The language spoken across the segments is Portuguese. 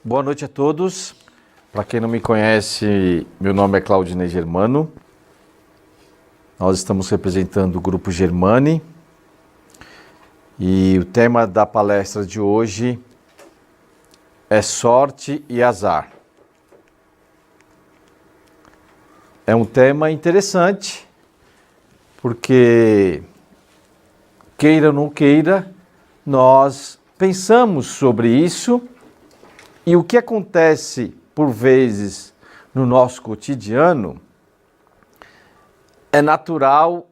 Boa noite a todos. Para quem não me conhece, meu nome é Claudinei Germano. Nós estamos representando o Grupo Germani e o tema da palestra de hoje é sorte e azar. É um tema interessante porque, queira ou não queira, nós pensamos sobre isso. E o que acontece, por vezes, no nosso cotidiano, é natural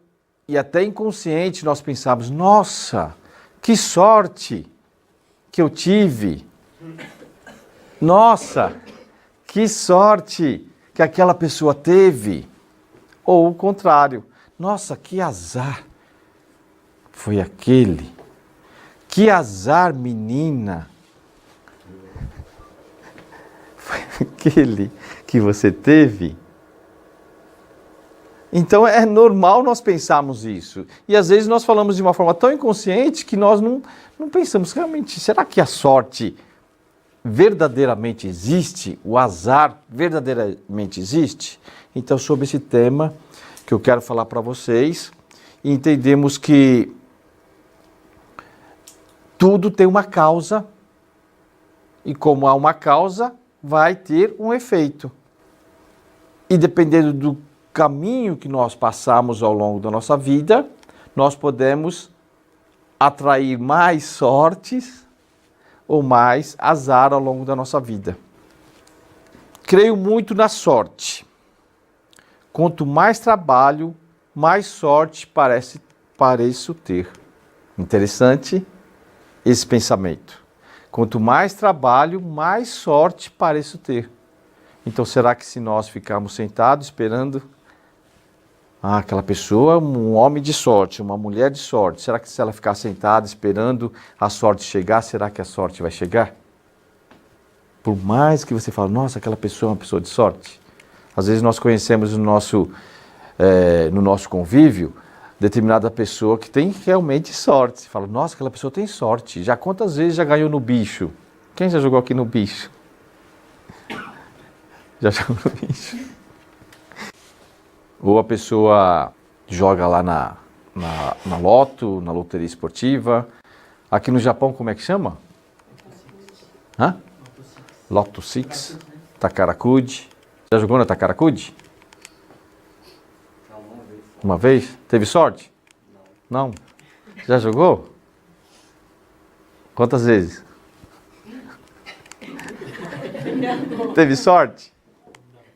e até inconsciente nós pensarmos, nossa, que sorte que eu tive. Nossa, que sorte que aquela pessoa teve. Ou o contrário, nossa, que azar foi aquele. Que azar, menina. Aquele que você teve. Então é normal nós pensarmos isso. E às vezes nós falamos de uma forma tão inconsciente que nós não pensamos realmente, será que a sorte verdadeiramente existe? O azar verdadeiramente existe? Então, sobre esse tema que eu quero falar para vocês, entendemos que tudo tem uma causa e como há uma causa, vai ter um efeito. E dependendo do caminho que nós passamos ao longo da nossa vida, nós podemos atrair mais sortes ou mais azar ao longo da nossa vida. Creio muito na sorte. Quanto mais trabalho, mais sorte pareço ter. Interessante esse pensamento. Quanto mais trabalho, mais sorte pareço ter. Então, será que se nós ficarmos sentados esperando aquela pessoa, um homem de sorte, uma mulher de sorte, será que se ela ficar sentada esperando a sorte chegar, será que a sorte vai chegar? Por mais que você fale, nossa, aquela pessoa é uma pessoa de sorte. Às vezes nós conhecemos no nosso convívio determinada pessoa que tem realmente sorte. Você fala, nossa, aquela pessoa tem sorte. Já quantas vezes já ganhou no bicho? Quem já jogou aqui no bicho? Já jogou no bicho? Ou a pessoa joga lá na loto, na loteria esportiva. Aqui no Japão, como é que chama? Hã? Lotto Six, Takarakuji. Já jogou na Takarakuji? Uma vez? Teve sorte? Não. Já jogou? Quantas vezes? Teve sorte?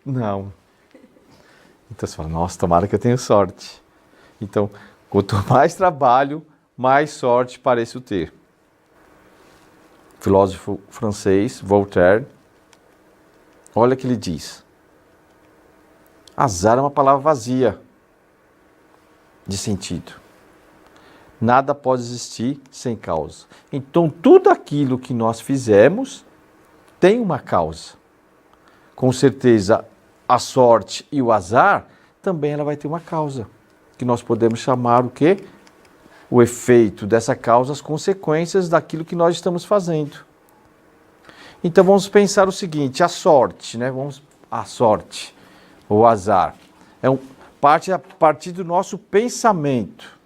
Não. Então você fala, nossa, tomara que eu tenha sorte. Então, quanto mais trabalho, mais sorte pareço ter. Filósofo francês, Voltaire, olha o que ele diz. Azar é uma palavra vazia de sentido. Nada pode existir sem causa. Então, tudo aquilo que nós fizemos tem uma causa. Com certeza, a sorte e o azar também ela vai ter uma causa, que nós podemos chamar o quê? O efeito dessa causa, as consequências daquilo que nós estamos fazendo. Então, vamos pensar o seguinte, a sorte, né? A sorte, ou azar, a partir do nosso pensamento.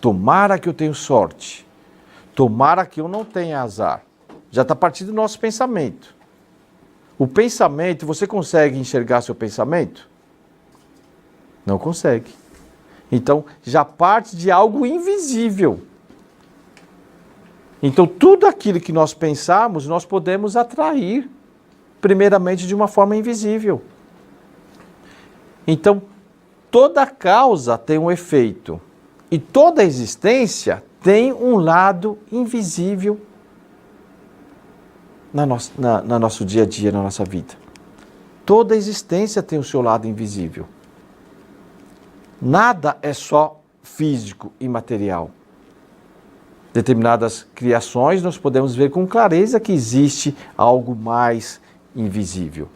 Tomara que eu tenha sorte. Tomara que eu não tenha azar. Já está partindo do nosso pensamento. O pensamento, você consegue enxergar seu pensamento? Não consegue. Então, já parte de algo invisível. Então, tudo aquilo que nós pensamos, nós podemos atrair, primeiramente, de uma forma invisível. Então, toda causa tem um efeito e toda existência tem um lado invisível no nosso dia a dia, na nossa vida. Toda existência tem o seu lado invisível. Nada é só físico e material. Determinadas criações nós podemos ver com clareza que existe algo mais invisível.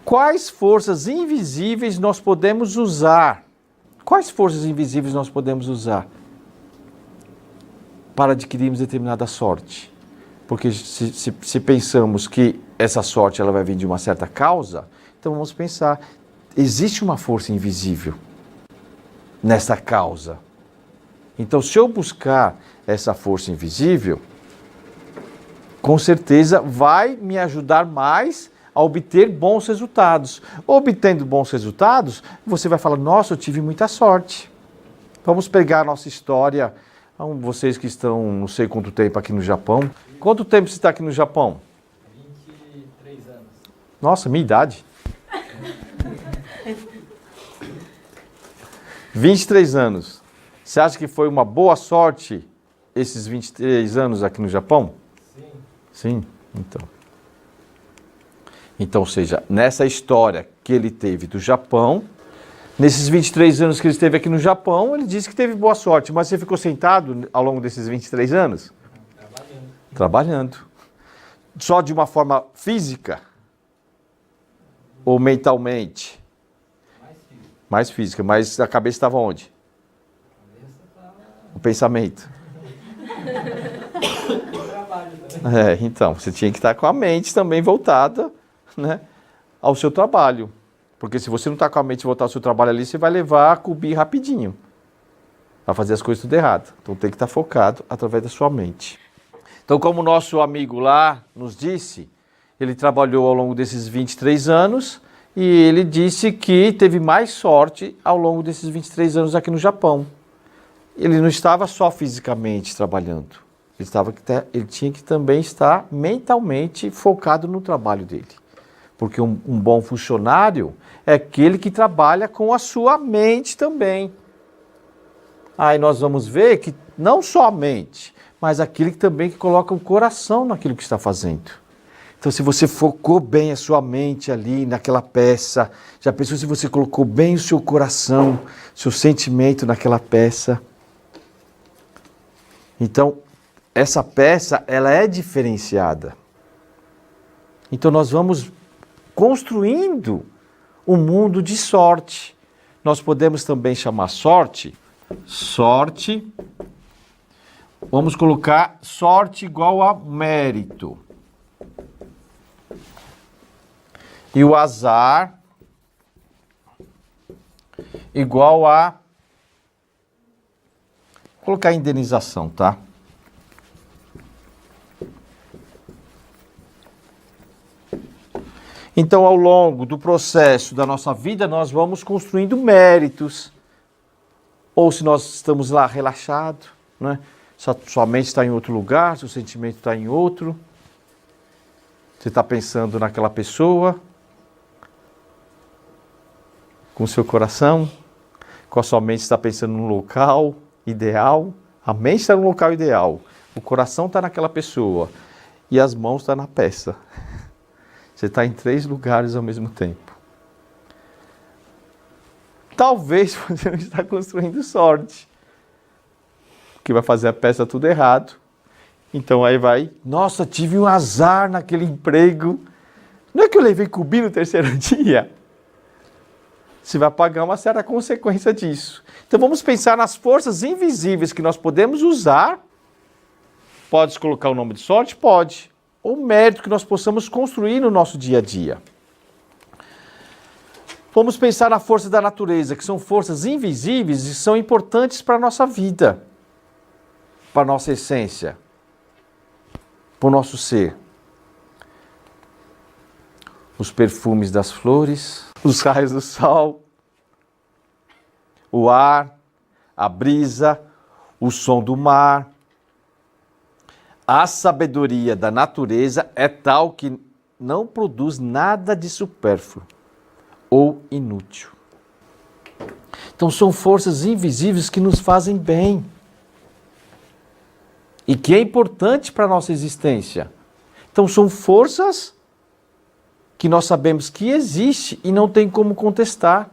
Quais forças invisíveis nós podemos usar? Quais forças invisíveis nós podemos usar para adquirirmos determinada sorte? Porque se pensamos que essa sorte ela vai vir de uma certa causa, então vamos pensar, existe uma força invisível nessa causa. Então, se eu buscar essa força invisível, com certeza vai me ajudar mais a obter bons resultados. Obtendo bons resultados, você vai falar, nossa, eu tive muita sorte. Vamos pegar a nossa história, vocês que estão não sei quanto tempo aqui no Japão. Quanto tempo você está aqui no Japão? 23 anos. Nossa, minha idade. 23 anos. Você acha que foi uma boa sorte esses 23 anos aqui no Japão? Sim. Sim, então. Então, ou seja, nessa história que ele teve do Japão, nesses 23 anos que ele esteve aqui no Japão, ele disse que teve boa sorte, mas você ficou sentado ao longo desses 23 anos? Trabalhando. Trabalhando. Só de uma forma física? Ou mentalmente? Mais físico. Mais física, mas a cabeça estava onde? A cabeça estava O pensamento. no trabalho também. Então, você tinha que estar com a mente também voltada, né, ao seu trabalho. Porque se você não está com a mente voltada ao seu trabalho ali, você vai levar a cubir rapidinho. Vai fazer as coisas tudo errado. Então tem que estar focado através da sua mente. Então, como o nosso amigo lá nos disse, ele trabalhou ao longo desses 23 anos e ele disse que teve mais sorte ao longo desses 23 anos aqui no Japão. Ele não estava só fisicamente trabalhando. Ele tinha que também estar mentalmente focado no trabalho dele. Porque um bom funcionário é aquele que trabalha com a sua mente também. Aí nós vamos ver que não só a mente, mas aquele que também coloca o coração naquilo que está fazendo. Então, se você focou bem a sua mente ali naquela peça, já pensou se você colocou bem o seu coração, seu sentimento naquela peça? Então, essa peça, ela é diferenciada. Então, nós vamos construindo um mundo de sorte. Nós podemos também chamar sorte, vamos colocar sorte igual a mérito. E o azar igual a... Vou colocar indenização, tá? Então, ao longo do processo da nossa vida, nós vamos construindo méritos. Ou se nós estamos lá relaxados, né? Sua mente está em outro lugar, seu sentimento está em outro. Você está pensando naquela pessoa, com o seu coração, com a sua mente está pensando no local ideal. A mente está no local ideal, o coração está naquela pessoa e as mãos estão na peça. Você está em 3 lugares ao mesmo tempo. Talvez você não está construindo sorte, que vai fazer a peça tudo errado. Então aí vai, nossa, tive um azar naquele emprego. Não é que eu levei cubi no 3º dia? Você vai pagar uma certa consequência disso. Então vamos pensar nas forças invisíveis que nós podemos usar. Pode colocar o nome de sorte? Pode. Ou mérito que nós possamos construir no nosso dia a dia. Vamos pensar na força da natureza, que são forças invisíveis e são importantes para a nossa vida, para a nossa essência, para o nosso ser. Os perfumes das flores, os raios do sol, o ar, a brisa, o som do mar. A sabedoria da natureza é tal que não produz nada de supérfluo ou inútil. Então são forças invisíveis que nos fazem bem e que é importante para a nossa existência. Então são forças que nós sabemos que existe e não tem como contestar.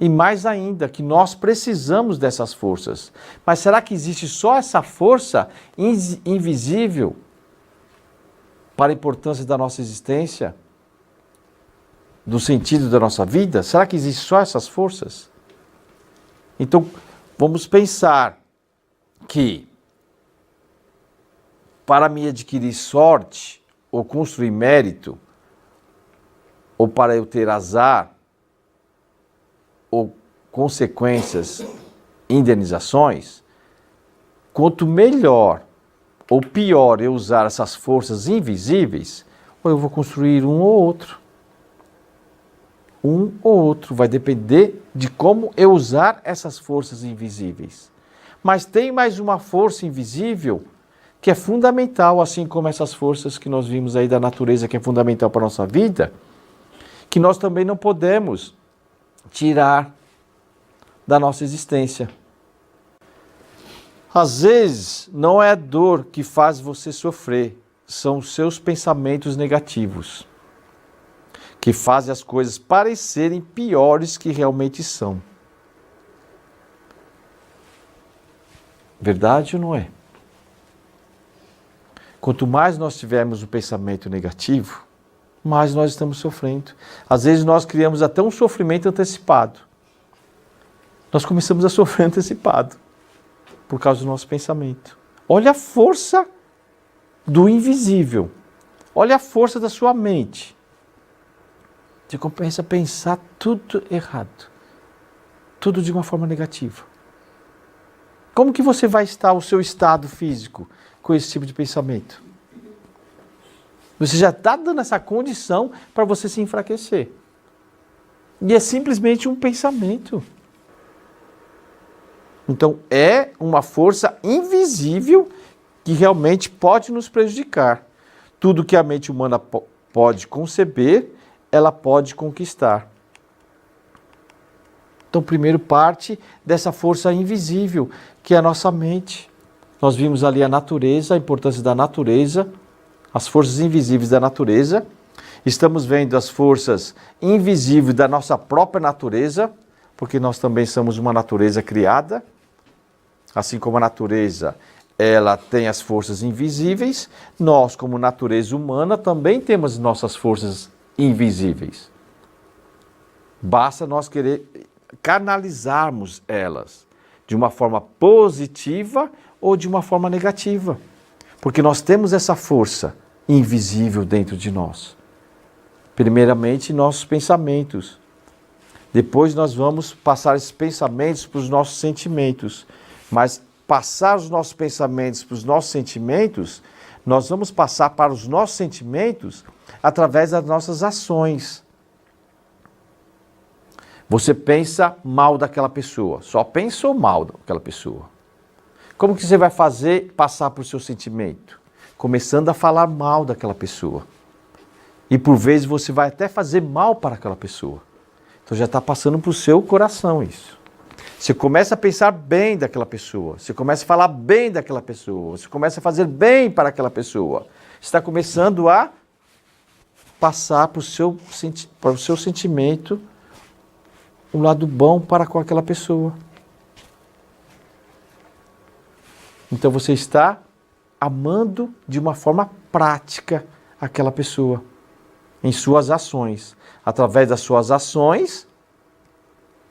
E mais ainda, que nós precisamos dessas forças. Mas será que existe só essa força invisível para a importância da nossa existência? Do sentido da nossa vida? Será que existe só essas forças? Então, vamos pensar que para me adquirir sorte, ou construir mérito, ou para eu ter azar, ou consequências, indenizações, quanto melhor ou pior eu usar essas forças invisíveis, ou eu vou construir um ou outro. Um ou outro, vai depender de como eu usar essas forças invisíveis. Mas tem mais uma força invisível que é fundamental, assim como essas forças que nós vimos aí da natureza, que é fundamental para a nossa vida, que nós também não podemos tirar da nossa existência. Às vezes, não é a dor que faz você sofrer, são os seus pensamentos negativos, que fazem as coisas parecerem piores que realmente são. Verdade ou não é? Quanto mais nós tivermos o pensamento negativo, mais nós estamos sofrendo. Às vezes nós criamos até um sofrimento antecipado. Nós começamos a sofrer antecipado por causa do nosso pensamento. Olha a força do invisível. Olha a força da sua mente. Você começa a pensar tudo errado. Tudo de uma forma negativa. Como que você vai estar o seu estado físico com esse tipo de pensamento? Você já está dando essa condição para você se enfraquecer. E é simplesmente um pensamento. Então é uma força invisível que realmente pode nos prejudicar. Tudo que a mente humana pode conceber, ela pode conquistar. Então, primeiro parte dessa força invisível, que é a nossa mente. Nós vimos ali a natureza, a importância da natureza, as forças invisíveis da natureza. Estamos vendo as forças invisíveis da nossa própria natureza, porque nós também somos uma natureza criada. Assim como a natureza, ela tem as forças invisíveis, nós, como natureza humana, também temos nossas forças invisíveis. Basta nós querer canalizarmos elas de uma forma positiva ou de uma forma negativa. Porque nós temos essa força invisível dentro de nós. Primeiramente, nossos pensamentos. Depois nós vamos passar esses pensamentos para os nossos sentimentos. Mas passar os nossos pensamentos para os nossos sentimentos, nós vamos passar para os nossos sentimentos através das nossas ações. Você pensa mal daquela pessoa, só pensou mal daquela pessoa. Como que você vai fazer passar para o seu sentimento? Começando a falar mal daquela pessoa. E por vezes você vai até fazer mal para aquela pessoa. Então já está passando para o seu coração isso. Você começa a pensar bem daquela pessoa, você começa a falar bem daquela pessoa, você começa a fazer bem para aquela pessoa. Você está começando a passar para o seu sentimento um lado bom para com aquela pessoa. Então você está amando de uma forma prática aquela pessoa, em suas ações. Através das suas ações,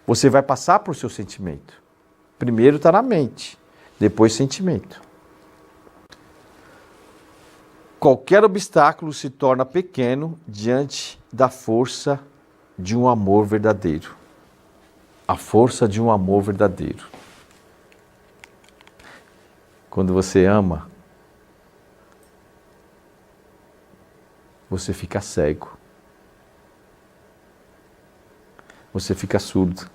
você vai passar para o seu sentimento. Primeiro está na mente, depois sentimento. Qualquer obstáculo se torna pequeno diante da força de um amor verdadeiro. A força de um amor verdadeiro. Quando você ama, você fica cego. Você fica surdo.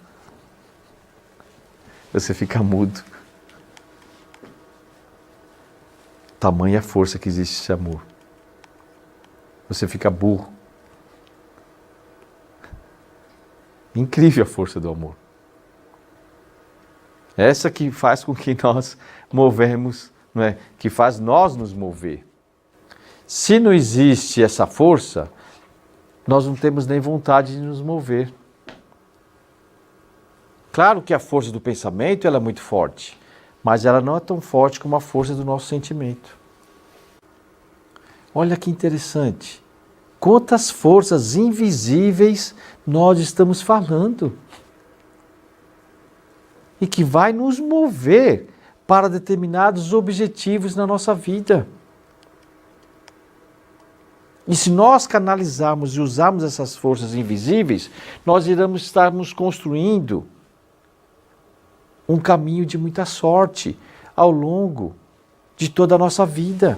Você fica mudo. Tamanha a força que existe esse amor. Você fica burro. Incrível a força do amor. Essa que faz com que nós movemos, não é? Que faz nós nos mover. Se não existe essa força, nós não temos nem vontade de nos mover. Claro que a força do pensamento ela é muito forte, mas ela não é tão forte como a força do nosso sentimento. Olha que interessante. Quantas forças invisíveis nós estamos falando. E que vai nos mover para determinados objetivos na nossa vida. E se nós canalizarmos e usarmos essas forças invisíveis, nós iremos estarmos construindo um caminho de muita sorte ao longo de toda a nossa vida.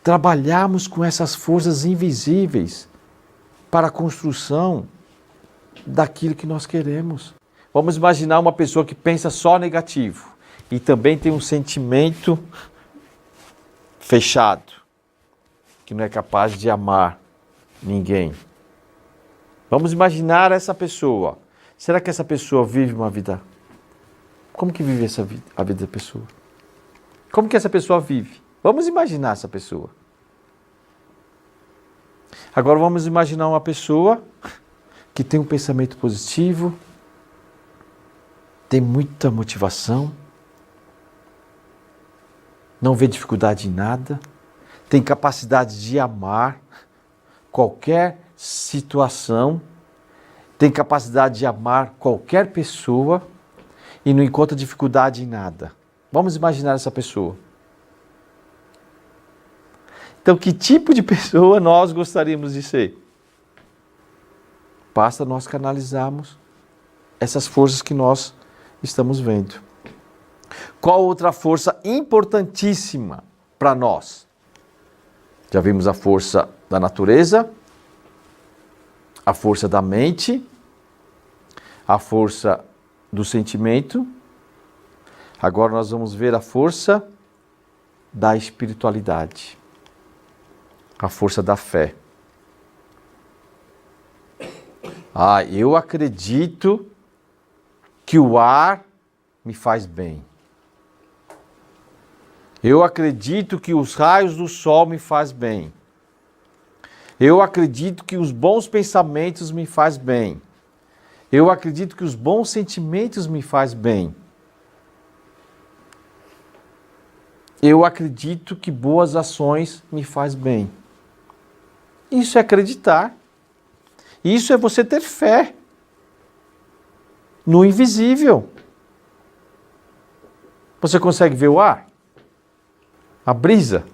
Trabalharmos com essas forças invisíveis para a construção daquilo que nós queremos. Vamos imaginar uma pessoa que pensa só negativo e também tem um sentimento fechado, que não é capaz de amar ninguém. Vamos imaginar essa pessoa. Será que essa pessoa vive uma vida? Como que vive a vida da pessoa? Como que essa pessoa vive? Vamos imaginar essa pessoa. Agora vamos imaginar uma pessoa que tem um pensamento positivo, tem muita motivação, não vê dificuldade em nada, tem capacidade de amar qualquer situação, tem capacidade de amar qualquer pessoa e não encontra dificuldade em nada. Vamos imaginar essa pessoa. Então, que tipo de pessoa nós gostaríamos de ser? Basta nós canalizarmos essas forças que nós estamos vendo. Qual outra força importantíssima para nós? Já vimos a força da natureza, a força da mente, a força do sentimento. Agora nós vamos ver a força da espiritualidade, a força da fé. Eu acredito que o ar me faz bem. Eu acredito que os raios do sol me faz bem. Eu acredito que os bons pensamentos me faz bem. Eu acredito que os bons sentimentos me faz bem. Eu acredito que boas ações me faz bem. Isso é acreditar. Isso é você ter fé no invisível. Você consegue ver o ar? A brisa?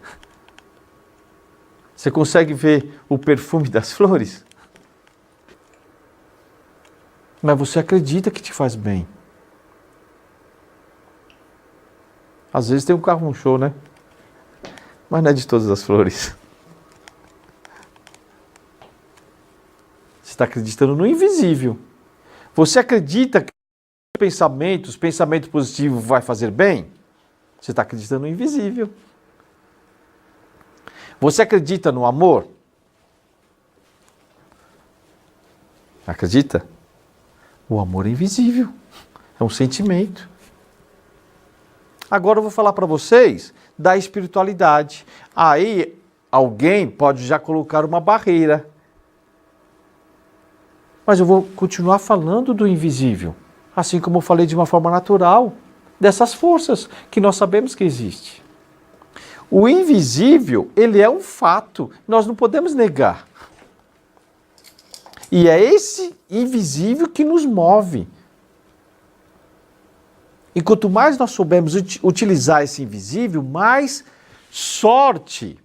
Você consegue ver o perfume das flores? Mas você acredita que te faz bem. Às vezes tem um carro no show, né? Mas não é de todas as flores. Você está acreditando no invisível. Você acredita que pensamento positivo vai fazer bem? Você está acreditando no invisível. Você acredita no amor? Acredita? O amor é invisível. É um sentimento. Agora eu vou falar para vocês da espiritualidade. Aí alguém pode já colocar uma barreira. Mas eu vou continuar falando do invisível. Assim como eu falei de uma forma natural, dessas forças que nós sabemos que existe. O invisível, ele é um fato, nós não podemos negar. E é esse invisível que nos move. E quanto mais nós soubermos utilizar esse invisível, mais sorte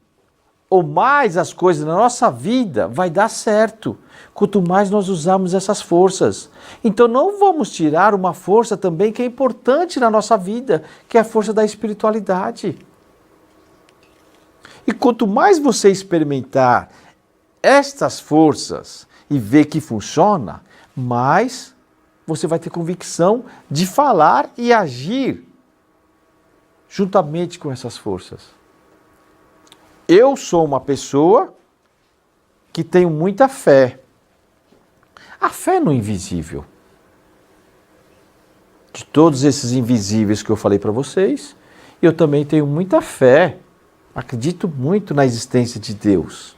ou mais as coisas na nossa vida vai dar certo. Quanto mais nós usarmos essas forças. Então não vamos tirar uma força também que é importante na nossa vida, que é a força da espiritualidade. E quanto mais você experimentar estas forças e ver que funciona, mais você vai ter convicção de falar e agir juntamente com essas forças. Eu sou uma pessoa que tenho muita fé. A fé no invisível. De todos esses invisíveis que eu falei para vocês, eu também tenho muita fé. Acredito muito na existência de Deus.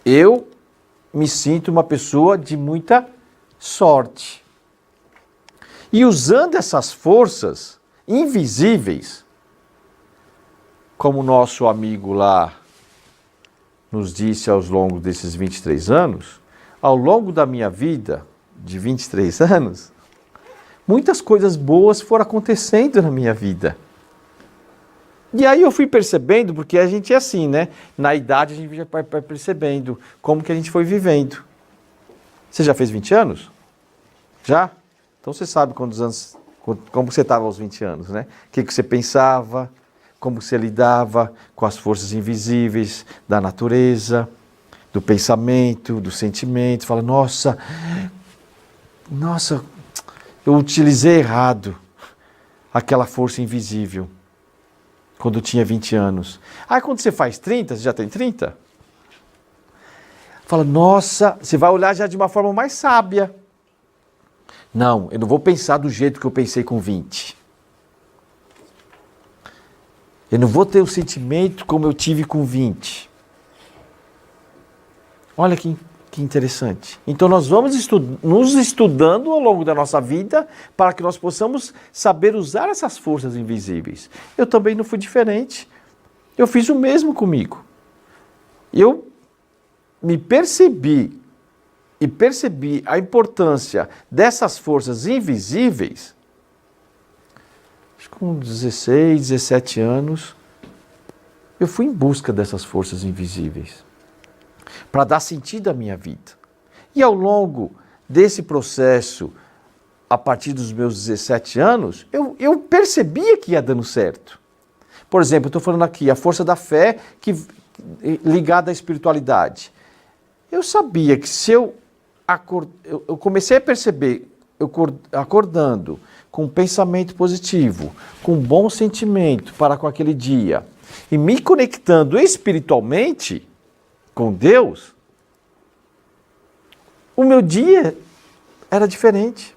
Eu me sinto uma pessoa de muita sorte. E usando essas forças invisíveis, como o nosso amigo lá nos disse ao longo desses 23 anos, ao longo da minha vida, de 23 anos, muitas coisas boas foram acontecendo na minha vida. E aí eu fui percebendo, porque a gente é assim, né? Na idade a gente já vai percebendo como que a gente foi vivendo. Você já fez 20 anos? Já? Então você sabe quantos anos, como você estava aos 20 anos, né? O que você pensava, como você lidava com as forças invisíveis da natureza, do pensamento, do sentimento. Fala, nossa, eu utilizei errado aquela força invisível quando eu tinha 20 anos. Aí quando você faz 30, você já tem 30? Fala, nossa, você vai olhar já de uma forma mais sábia. Não, eu não vou pensar do jeito que eu pensei com 20. Eu não vou ter o sentimento como eu tive com 20. Olha que interessante. Então nós vamos nos estudando ao longo da nossa vida para que nós possamos saber usar essas forças invisíveis. Eu também não fui diferente. Eu fiz o mesmo comigo. Eu me percebi e percebi a importância dessas forças invisíveis, acho que com 16, 17 anos, eu fui em busca dessas forças invisíveis, para dar sentido à minha vida. E ao longo desse processo, a partir dos meus 17 anos, eu percebia que ia dando certo. Por exemplo, eu estou falando aqui, a força da fé ligada à espiritualidade. Eu sabia que se eu comecei a perceber, acordando com um pensamento positivo, com um bom sentimento para com aquele dia, e me conectando espiritualmente com Deus, o meu dia era diferente.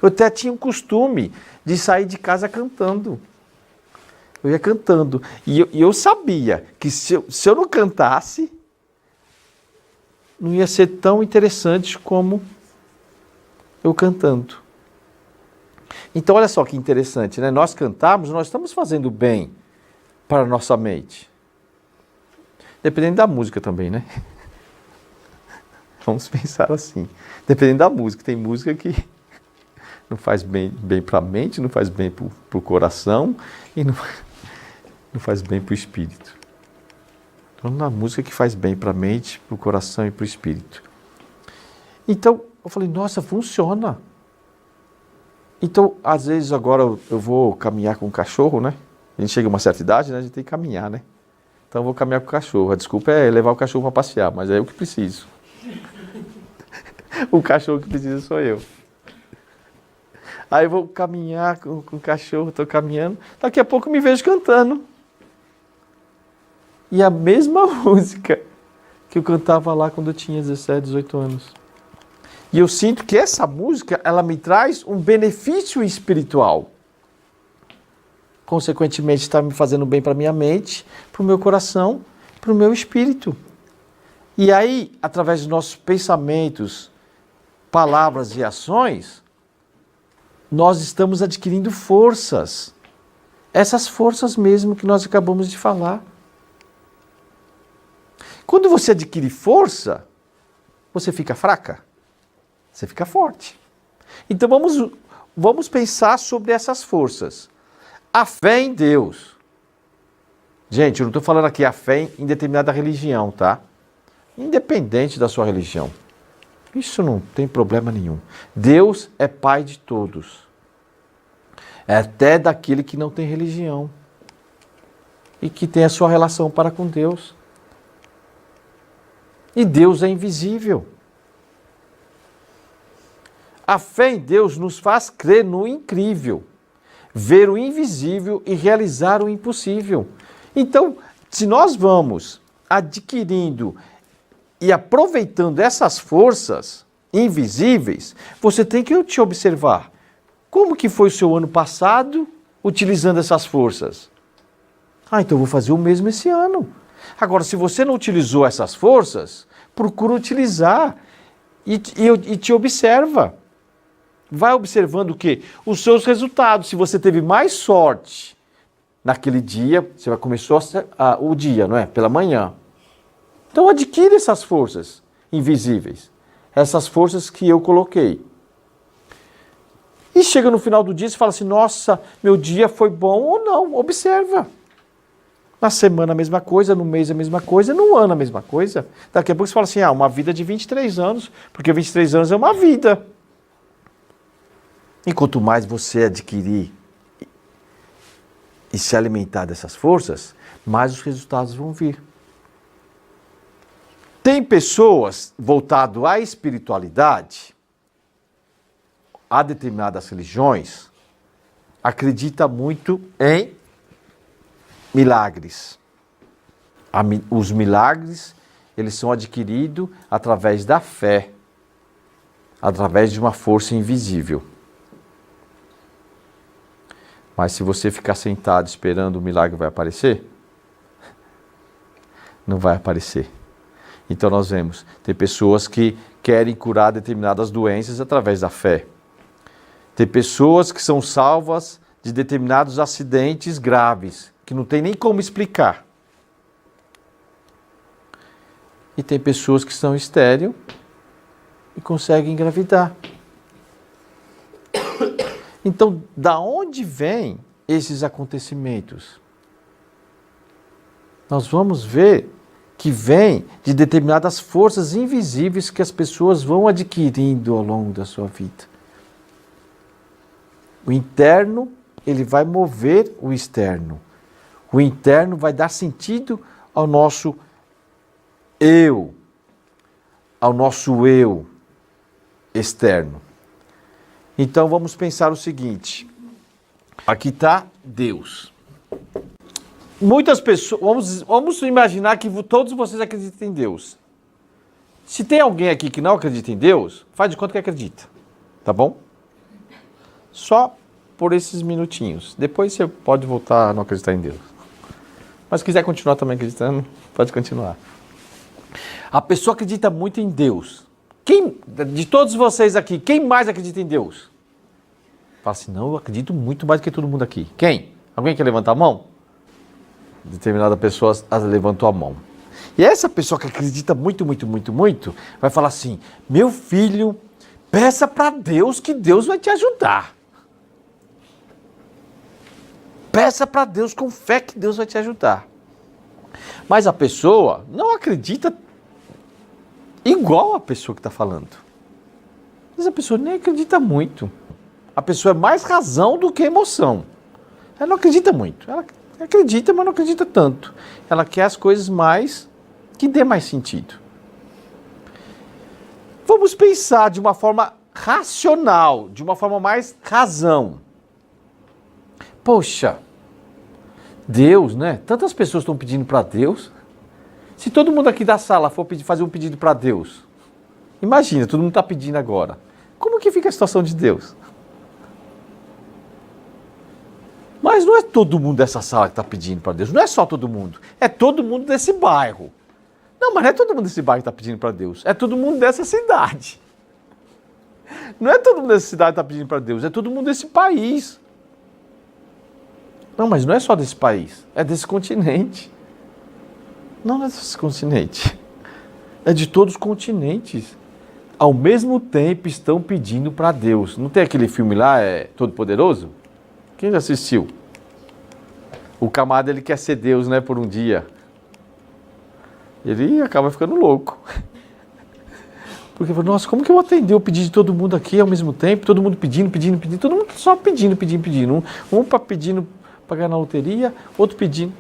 Eu até tinha o costume de sair de casa cantando. Eu ia cantando. E eu sabia que se eu não cantasse, não ia ser tão interessante como eu cantando. Então, olha só que interessante, né? Nós cantamos, nós estamos fazendo bem para a nossa mente. Dependendo da música também, né? Vamos pensar assim. Dependendo da música. Tem música que não faz bem para a mente, não faz bem para o coração e não faz bem para o espírito. Então, na música que faz bem para a mente, para o coração e para o espírito. Então, eu falei, nossa, funciona. Então, às vezes agora eu vou caminhar com o cachorro, né? A gente chega a uma certa idade, né? A gente tem que caminhar, né? Então eu vou caminhar com o cachorro. A desculpa é levar o cachorro para passear, mas é eu que preciso. O cachorro que precisa sou eu. Aí eu vou caminhar com o cachorro, estou caminhando. Daqui a pouco eu me vejo cantando. E a mesma música que eu cantava lá quando eu tinha 17, 18 anos. E eu sinto que essa música, ela me traz um benefício espiritual. Consequentemente, está me fazendo bem para a minha mente, para o meu coração, para o meu espírito. E aí, através dos nossos pensamentos, palavras e ações, nós estamos adquirindo forças. Essas forças mesmo que nós acabamos de falar. Quando você adquire força, você fica fraca? Você fica forte. Então vamos pensar sobre essas forças. A fé em Deus. Gente, eu não estou falando aqui a fé em determinada religião, tá? Independente da sua religião. Isso não tem problema nenhum. Deus é Pai de todos. É até daquele que não tem religião. E que tem a sua relação para com Deus. E Deus é invisível. A fé em Deus nos faz crer no incrível, ver o invisível e realizar o impossível. Então, se nós vamos adquirindo e aproveitando essas forças invisíveis, você tem que te observar. Como que foi o seu ano passado utilizando essas forças? Então eu vou fazer o mesmo esse ano. Agora, se você não utilizou essas forças, procura utilizar e te observa. Vai observando o quê? Os seus resultados. Se você teve mais sorte naquele dia, você vai começar o dia, não é? Pela manhã. Então adquire essas forças invisíveis. Essas forças que eu coloquei. E chega no final do dia e fala assim, nossa, meu dia foi bom ou não. Observa. Na semana a mesma coisa, no mês a mesma coisa, no ano a mesma coisa. Daqui a pouco você fala assim, uma vida de 23 anos, porque 23 anos é uma vida. E quanto mais você adquirir e se alimentar dessas forças, mais os resultados vão vir. Tem pessoas voltadas à espiritualidade, a determinadas religiões, acredita muito em milagres. Os milagres, eles são adquiridos através da fé, através de uma força invisível. Mas se você ficar sentado esperando o milagre vai aparecer, não vai aparecer. Então nós vemos, tem pessoas que querem curar determinadas doenças através da fé. Tem pessoas que são salvas de determinados acidentes graves, que não tem nem como explicar. E tem pessoas que são estéreis e conseguem engravidar. Então, da onde vêm esses acontecimentos? Nós vamos ver que vem de determinadas forças invisíveis que as pessoas vão adquirindo ao longo da sua vida. O interno, ele vai mover o externo. O interno vai dar sentido ao nosso eu, ao nosso eu externo. Então vamos pensar o seguinte, aqui está Deus. Muitas pessoas, vamos imaginar que todos vocês acreditam em Deus. Se tem alguém aqui que não acredita em Deus, faz de conta que acredita, tá bom? Só por esses minutinhos. Depois você pode voltar a não acreditar em Deus. Mas se quiser continuar também acreditando, pode continuar. A pessoa acredita muito em Deus. De todos vocês aqui, quem mais acredita em Deus? Fala assim, não, eu acredito muito mais do que todo mundo aqui. Quem? Alguém quer levantar a mão? Determinada pessoa levantou a mão. E essa pessoa que acredita muito, vai falar assim, meu filho, peça para Deus que Deus vai te ajudar. Peça para Deus com fé que Deus vai te ajudar. Mas a pessoa não acredita igual a pessoa que está falando. Mas a pessoa nem acredita muito. A pessoa é mais razão do que emoção. Ela não acredita muito. Ela acredita, mas não acredita tanto. Ela quer as coisas mais que dê mais sentido. Vamos pensar de uma forma racional, de uma forma mais razão. Poxa, Deus, né? Tantas pessoas estão pedindo para Deus. Se todo mundo aqui da sala for fazer um pedido para Deus, imagina, todo mundo está pedindo agora. Como que fica a situação de Deus? Mas não é todo mundo dessa sala que está pedindo para Deus. Não é só todo mundo. É todo mundo desse bairro. Não, mas não é todo mundo desse bairro que está pedindo para Deus. É todo mundo dessa cidade. Não é todo mundo dessa cidade que está pedindo para Deus. É todo mundo desse país. Não, mas não é só desse país. É desse continente. Não é desse continente. É de todos os continentes. Ao mesmo tempo estão pedindo para Deus. Não tem aquele filme lá, Todo-Poderoso? Quem já assistiu? O camarada, ele quer ser Deus, né, por um dia. Ele acaba ficando louco. Porque, nossa, como que eu vou atender o pedido de todo mundo aqui ao mesmo tempo? Todo mundo pedindo, todo mundo só pedindo. Um pedindo para ganhar na loteria, outro pedindo.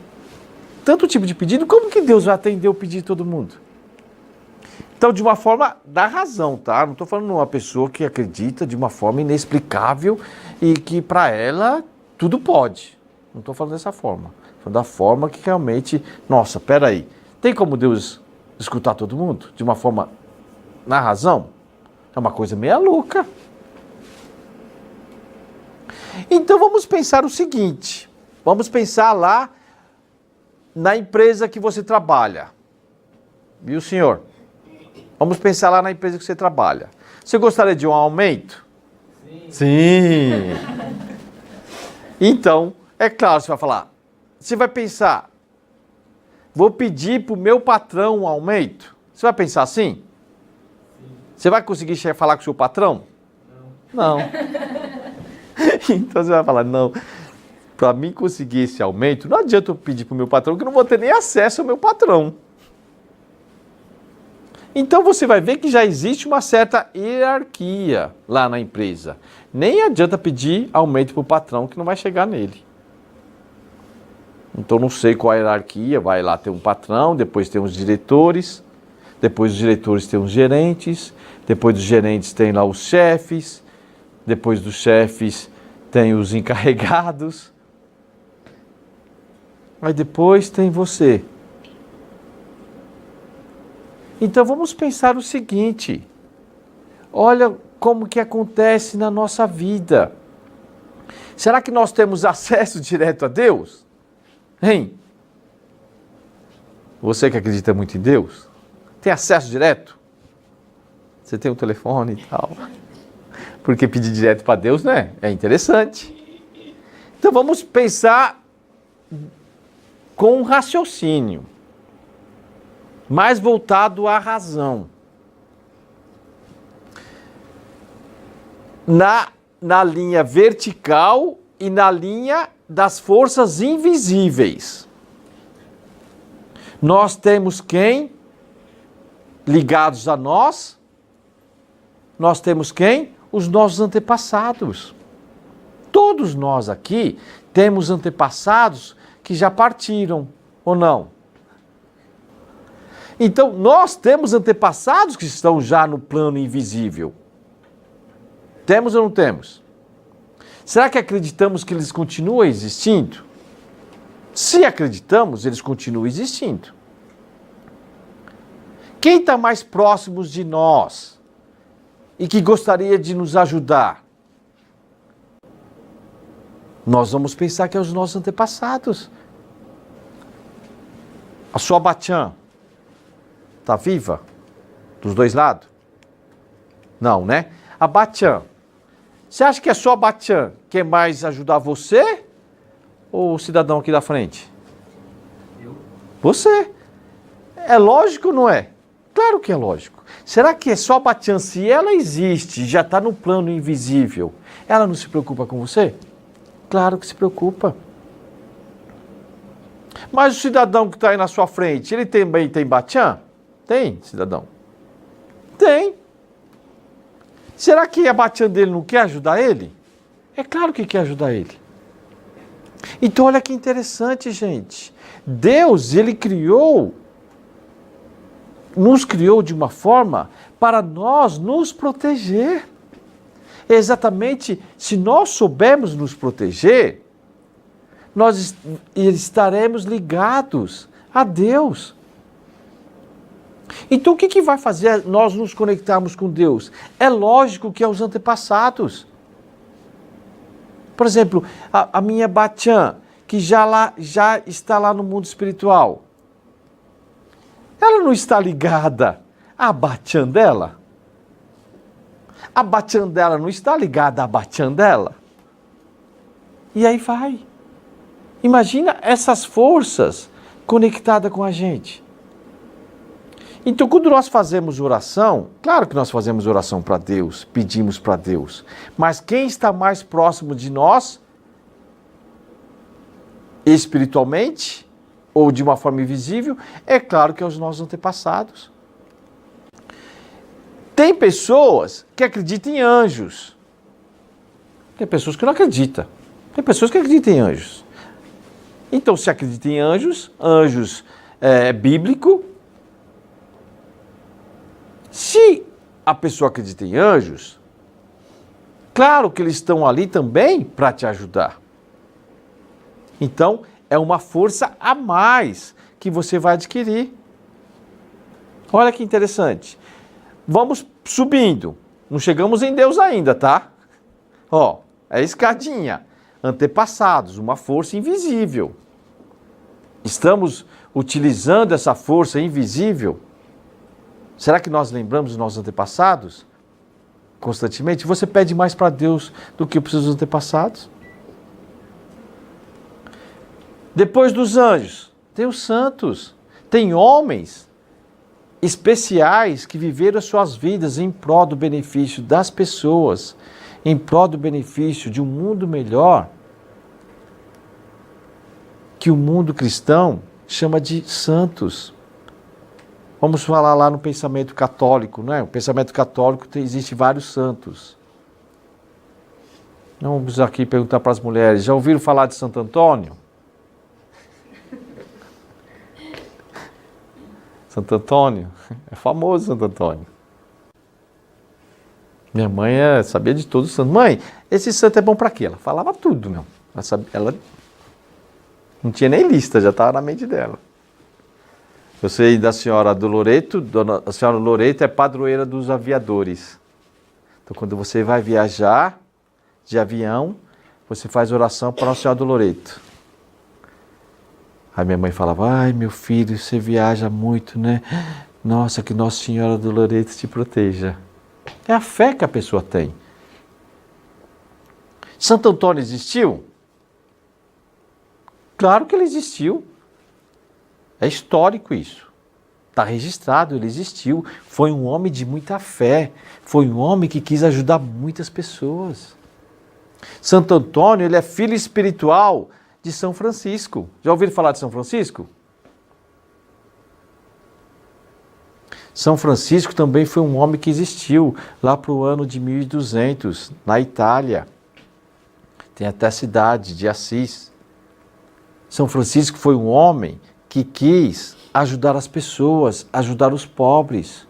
Tanto tipo de pedido, como que Deus vai atender o pedido de todo mundo? Então, de uma forma da razão, tá? Não estou falando de uma pessoa que acredita de uma forma inexplicável e que para ela tudo pode. Não estou falando dessa forma. Estou falando da forma que realmente, nossa, peraí, tem como Deus escutar todo mundo? De uma forma na razão? É uma coisa meio louca. Então vamos pensar o seguinte, vamos pensar lá na empresa que você trabalha. Viu, senhor? Vamos pensar lá na empresa que você trabalha. Você gostaria de um aumento? Sim. Então, é claro, você vai falar. Você vai pensar, vou pedir para o meu patrão um aumento? Você vai pensar assim? Sim. Você vai conseguir falar com o seu patrão? Não. Então você vai falar, não. para mim conseguir esse aumento, não adianta eu pedir para o meu patrão que eu não vou ter nem acesso ao meu patrão. Então você vai ver que já existe uma certa hierarquia lá na empresa. Nem adianta pedir aumento para o patrão que não vai chegar nele. Então não sei qual a hierarquia, vai lá ter um patrão, depois tem os diretores, depois os diretores tem os gerentes, depois dos gerentes tem lá os chefes, depois dos chefes tem os encarregados, aí depois tem você. Então vamos pensar o seguinte, olha como que acontece na nossa vida. Será que nós temos acesso direto a Deus? Hein? Você que acredita muito em Deus, tem acesso direto? Você tem um telefone e tal. Porque pedir direto para Deus, né? É interessante. Então vamos pensar com um raciocínio mais voltado à razão. Na linha vertical e na linha das forças invisíveis. Nós temos quem? Ligados a nós. Nós temos quem? Os nossos antepassados. Todos nós aqui temos antepassados que já partiram, ou não? Então, nós temos antepassados que estão já no plano invisível. Temos ou não temos? Será que acreditamos que eles continuam existindo? Se acreditamos, eles continuam existindo. Quem está mais próximo de nós e que gostaria de nos ajudar? Nós vamos pensar que é os nossos antepassados. A sua Batiã está viva? Dos dois lados? Não, né? A Batiã. Você acha que é só a Batiã que quer mais ajudar você ou o cidadão aqui da frente? Eu? Você. É lógico ou não é? Claro que é lógico. Será que é só a Batiã, se ela existe, já está no plano invisível, ela não se preocupa com você? Claro que se preocupa. Mas o cidadão que está aí na sua frente, ele também tem Batiã? Tem, cidadão? Tem. Será que a Batiã dele não quer ajudar ele? É claro que quer ajudar ele. Então olha que interessante, gente. Deus, ele nos criou de uma forma para nós nos proteger. Exatamente, se nós soubermos nos proteger, nós estaremos ligados a Deus. Então o que vai fazer nós nos conectarmos com Deus? É lógico que é os antepassados. Por exemplo, a minha Batiã, que já está lá no mundo espiritual, ela não está ligada à Batiã dela? A Batiã dela não está ligada à Batiã dela? E aí vai. Imagina essas forças conectadas com a gente. Então, quando nós fazemos oração, claro que nós fazemos oração para Deus, pedimos para Deus, mas quem está mais próximo de nós, espiritualmente, ou de uma forma invisível, é claro que é os nossos antepassados. Tem pessoas que acreditam em anjos. Tem pessoas que não acreditam. Tem pessoas que acreditam em anjos. Então, se acredita em anjos, anjos é bíblico. Se a pessoa acredita em anjos, claro que eles estão ali também para te ajudar. Então, é uma força a mais que você vai adquirir. Olha que interessante. Vamos subindo. Não chegamos em Deus ainda, tá? Ó, é escadinha. Antepassados, uma força invisível. Estamos utilizando essa força invisível? Será que nós lembramos dos nossos antepassados constantemente? Você pede mais para Deus do que para os seus antepassados? Depois dos anjos, tem os santos, tem homens especiais que viveram as suas vidas em prol do benefício das pessoas, em prol do benefício de um mundo melhor. que o mundo cristão chama de santos. Vamos falar lá no pensamento católico, não é? O pensamento católico existe vários santos. Vamos aqui perguntar para as mulheres, já ouviram falar de Santo Antônio? Santo Antônio? É famoso Santo Antônio. Minha mãe sabia de todos os santos. Mãe, esse santo é bom para quê? Ela falava tudo, meu. Ela não tinha nem lista, já estava na mente dela. Eu sei da senhora do Loreto, a senhora Loreto é padroeira dos aviadores. Então, quando você vai viajar de avião, você faz oração para Nossa Senhora do Loreto. Aí minha mãe falava, ai meu filho, você viaja muito, né? Nossa, que Nossa Senhora do Loreto te proteja. É a fé que a pessoa tem. Santo Antônio existiu? Claro que ele existiu. É histórico isso. Está registrado, ele existiu. Foi um homem de muita fé. Foi um homem que quis ajudar muitas pessoas. Santo Antônio, ele é filho espiritual de São Francisco. Já ouviram falar de São Francisco? São Francisco também foi um homem que existiu lá para o ano de 1200, na Itália. Tem até a cidade de Assis. São Francisco foi um homem que quis ajudar as pessoas, ajudar os pobres.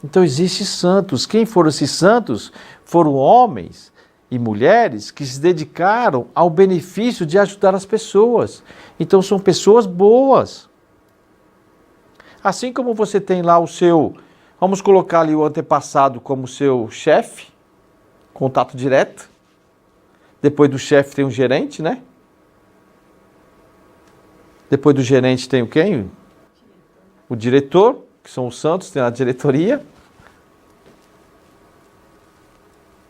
Então existem santos. Quem foram esses santos? Foram homens e mulheres que se dedicaram ao benefício de ajudar as pessoas. Então são pessoas boas. Assim como você tem lá o seu, vamos colocar ali o antepassado como seu chefe, contato direto. Depois do chefe tem o gerente, né? Depois do gerente tem o quem? O diretor, que são os santos, tem a diretoria.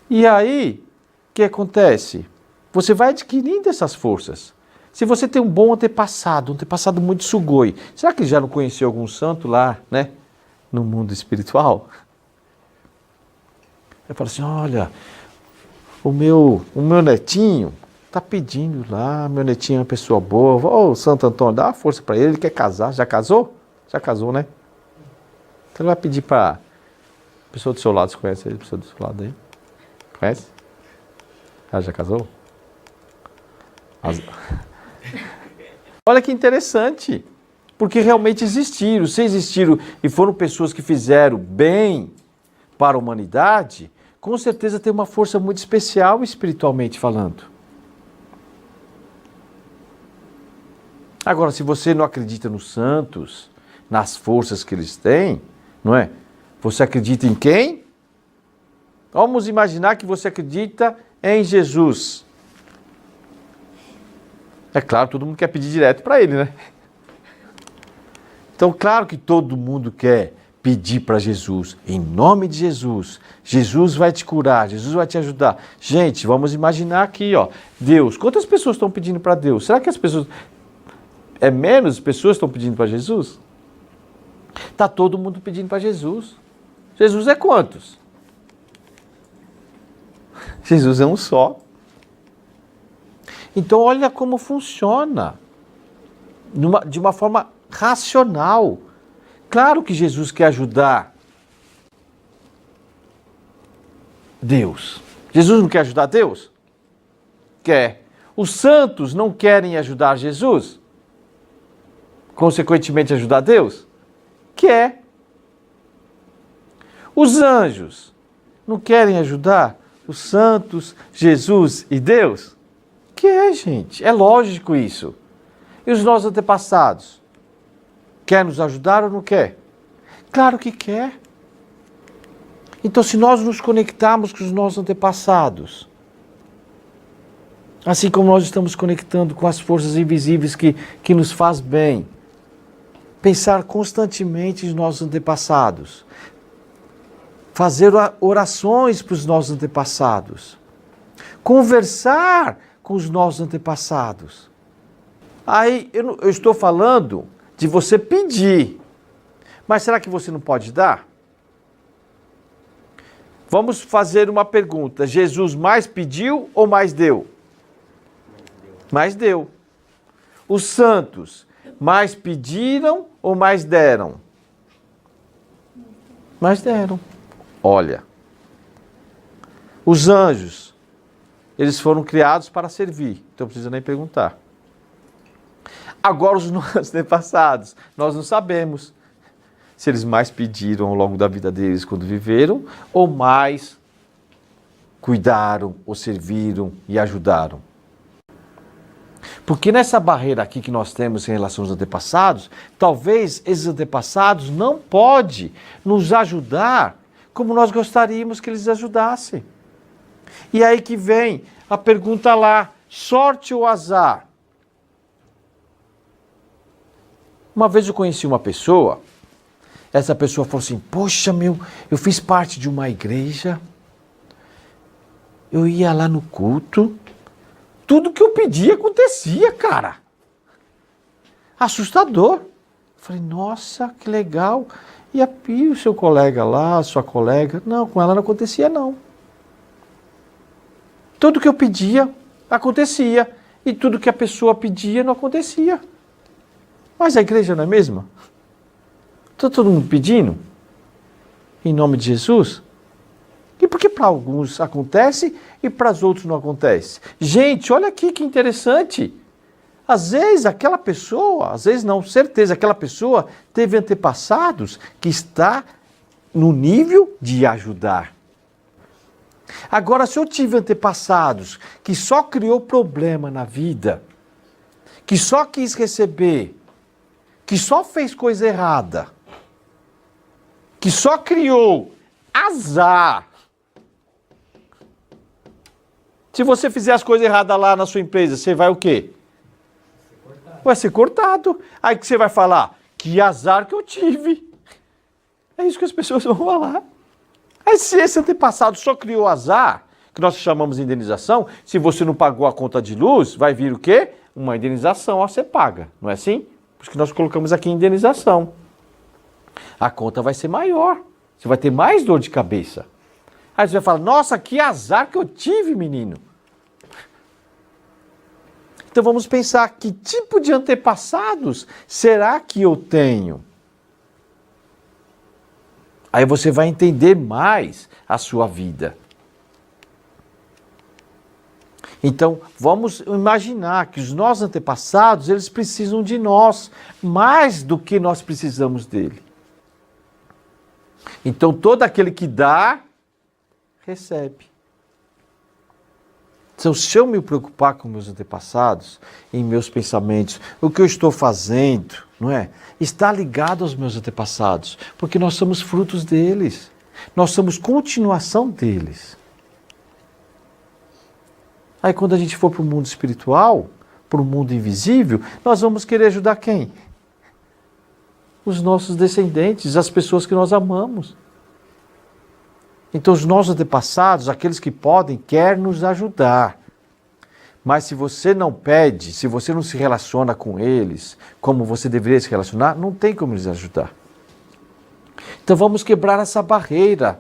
E aí, o que acontece? Você vai adquirindo essas forças. Se você tem um bom antepassado, um antepassado muito sugoi, será que já não conheceu algum santo lá, né? No mundo espiritual? Ele fala assim, olha, o meu netinho está pedindo lá, meu netinho é uma pessoa boa, ô Santo Antônio, dá uma força para ele, ele quer casar. Já casou? Já casou, né? Então ele vai pedir para a pessoa do seu lado, você conhece ele, a pessoa do seu lado aí? Conhece? Ah, já casou? Olha que interessante, porque realmente existiram. Se existiram e foram pessoas que fizeram bem para a humanidade, com certeza tem uma força muito especial espiritualmente falando. Agora, se você não acredita nos santos, nas forças que eles têm, não é? Você acredita em quem? Vamos imaginar que você acredita em Jesus. É claro, todo mundo quer pedir direto para ele, né? Então, claro que todo mundo quer pedir para Jesus, em nome de Jesus. Jesus vai te curar, Jesus vai te ajudar. Gente, vamos imaginar aqui, ó, Deus. Quantas pessoas estão pedindo para Deus? Será que as pessoas... É menos pessoas que estão pedindo para Jesus? Está todo mundo pedindo para Jesus. Jesus é quantos? Jesus é um só. Então olha como funciona. De uma forma racional. Claro que Jesus quer ajudar Deus. Jesus não quer ajudar Deus? Quer. Os santos não querem ajudar Jesus? Consequentemente ajudar Deus? Quer. Os anjos não querem ajudar os santos, Jesus e Deus? Quer, gente. É lógico isso. E os nossos antepassados? Quer nos ajudar ou não quer? Claro que quer. Então, se nós nos conectarmos com os nossos antepassados, assim como nós estamos conectando com as forças invisíveis que nos faz bem, pensar constantemente nos nossos antepassados, fazer orações para os nossos antepassados, conversar com os nossos antepassados. Aí eu estou falando de você pedir, mas será que você não pode dar? Vamos fazer uma pergunta, Jesus mais pediu ou mais deu? Mais deu. Os santos mais pediram ou mais deram? Mais deram. Olha. Os anjos, eles foram criados para servir. Então não precisa nem perguntar. Agora os nossos antepassados, nós não sabemos se eles mais pediram ao longo da vida deles quando viveram ou mais cuidaram, ou serviram e ajudaram. Porque nessa barreira aqui que nós temos em relação aos antepassados, talvez esses antepassados não podem nos ajudar como nós gostaríamos que eles ajudassem. E aí que vem a pergunta lá, sorte ou azar? Uma vez eu conheci uma pessoa, essa pessoa falou assim, poxa eu fiz parte de uma igreja, eu ia lá no culto, tudo que eu pedia acontecia, cara. Assustador. Eu falei, nossa, que legal. E o seu colega lá, a sua colega? Não, com ela não acontecia, não. Tudo que eu pedia, acontecia. E tudo que a pessoa pedia, não acontecia. Mas a igreja não é a mesma? Está todo mundo pedindo? Em nome de Jesus? E por que para alguns acontece e para os outros não acontece? Gente, olha aqui que interessante. Às vezes aquela pessoa, às vezes não, certeza, aquela pessoa teve antepassados que está no nível de ajudar. Agora, se eu tive antepassados que só criou problema na vida, que só quis receber, que só fez coisa errada, que só criou azar. Se você fizer as coisas erradas lá na sua empresa, você vai o quê? Vai ser cortado. Aí que você vai falar, que azar que eu tive. É isso que as pessoas vão falar. Aí se esse antepassado só criou azar, que nós chamamos de indenização, se você não pagou a conta de luz, vai vir o quê? Uma indenização, ó, você paga. Não é assim? Por isso que nós colocamos aqui indenização. A conta vai ser maior. Você vai ter mais dor de cabeça. Aí você vai falar, nossa, que azar que eu tive, menino. Então vamos pensar, que tipo de antepassados será que eu tenho? Aí você vai entender mais a sua vida. Então vamos imaginar que os nossos antepassados, eles precisam de nós, mais do que nós precisamos dele. Então todo aquele que dá, recebe. Então, se eu me preocupar com meus antepassados, em meus pensamentos, o que eu estou fazendo, não é? Está ligado aos meus antepassados, porque nós somos frutos deles. Nós somos continuação deles. Aí quando a gente for para o mundo espiritual, para o mundo invisível, nós vamos querer ajudar quem? Os nossos descendentes, as pessoas que nós amamos. Então os nossos antepassados, aqueles que podem, querem nos ajudar. Mas se você não pede, se você não se relaciona com eles, como você deveria se relacionar, não tem como eles ajudar. Então vamos quebrar essa barreira.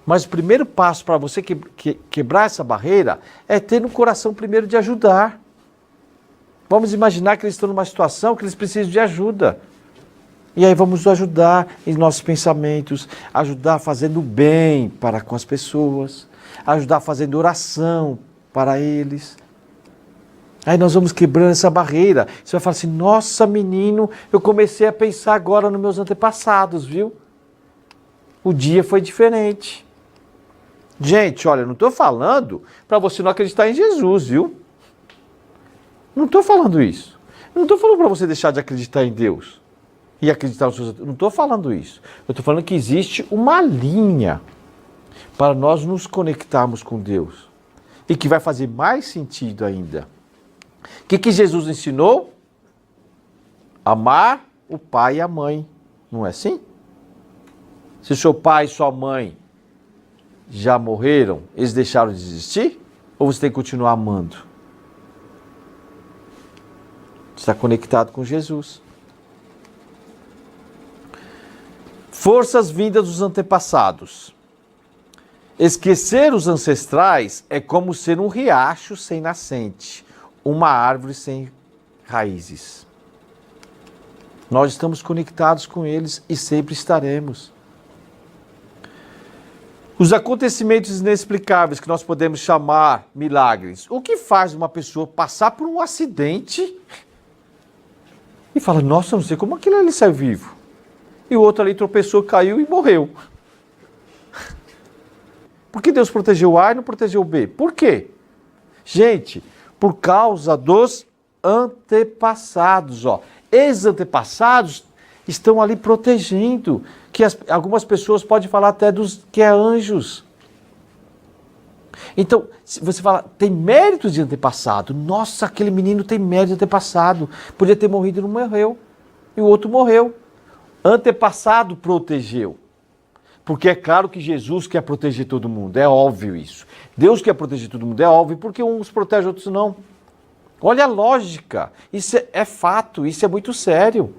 Mas o primeiro passo para você quebrar essa barreira é ter no coração primeiro de ajudar. Vamos imaginar que eles estão numa situação que eles precisam de ajuda. E aí vamos ajudar em nossos pensamentos, ajudar fazendo bem para com as pessoas, ajudar fazendo oração para eles. Aí nós vamos quebrando essa barreira. Você vai falar assim, nossa menino, eu comecei a pensar agora nos meus antepassados, viu? O dia foi diferente. Gente, olha, eu não estou falando para você não acreditar em Jesus, viu? Não estou falando isso. Eu não estou falando para você deixar de acreditar em Deus. E acreditar nos seus... Não estou falando isso. Eu estou falando que existe uma linha para nós nos conectarmos com Deus. E que vai fazer mais sentido ainda. O que Jesus ensinou? Amar o pai e a mãe. Não é assim? Se seu pai e sua mãe já morreram, eles deixaram de existir? Ou você tem que continuar amando? Você está conectado com Jesus. Forças vindas dos antepassados. Esquecer os ancestrais é como ser um riacho sem nascente, uma árvore sem raízes. Nós estamos conectados com eles e sempre estaremos. Os acontecimentos inexplicáveis que nós podemos chamar milagres. O que faz uma pessoa passar por um acidente e fala, nossa, não sei como aquele ali saiu vivo. E o outro ali tropeçou, caiu e morreu. Por que Deus protegeu o A e não protegeu o B? Por quê? Gente, por causa dos antepassados. Ex-antepassados estão ali protegendo, que algumas pessoas podem falar até dos que é anjos. Então, se você fala, tem méritos de antepassado. Nossa, aquele menino tem mérito de antepassado. Podia ter morrido e não morreu. E o outro morreu. Antepassado protegeu. Porque é claro que Jesus quer proteger todo mundo, é óbvio isso. Deus quer proteger todo mundo, é óbvio, porque uns protegem, outros não. Olha a lógica, isso é fato, isso é muito sério.